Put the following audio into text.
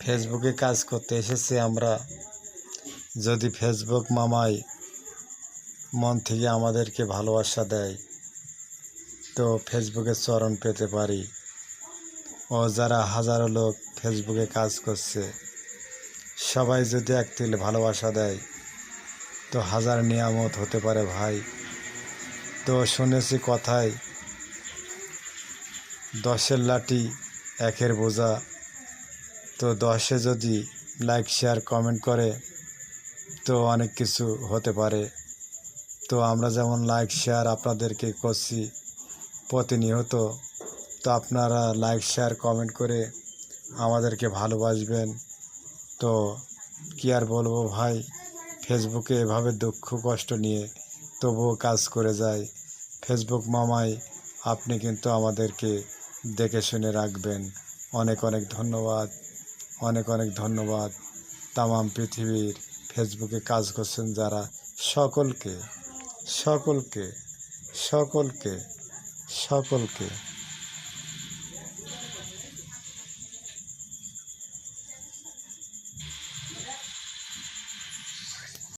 ফেসবুকে কাজ করতে এসেছি আমরা। যদি ফেসবুক মামাই মন থেকে আমাদেরকে ভালোবাসা দেয় তো ফেসবুকের চরণ পেতে পারি। ও যারা হাজারো লোক ফেসবুকে কাজ করছে সবাই যদি এক তিল ভালোবাসা দেয় তো হাজার নিয়ামত হতে পারে ভাই। তো শুনেছি কথায় 10-এর লাঠি 1-এর বোঝা। তো 10-এ যদি লাইক শেয়ার কমেন্ট করে তো অনেক কিছু হতে পারে। তো আমরা যেমন লাইক শেয়ার আপনাদেরকে করছি প্রতিনিয়ত, তো আপনারা লাইক শেয়ার কমেন্ট করে আমাদেরকে ভালোবাসবেন। তো কি আর বলবো ভাই, ফেসবুকে এভাবে দুঃখ কষ্ট নিয়ে তবুও কাজ করে যায়। ফেসবুক মামাই আপনি কিন্তু আমাদেরকে দেখে শুনে রাখবেন। অনেক অনেক ধন্যবাদ, অনেক অনেক ধন্যবাদ। তামাম পৃথিবীর ফেসবুকে কাজ করছেন যারা সকলকে সকলকে সকলকে সকলকে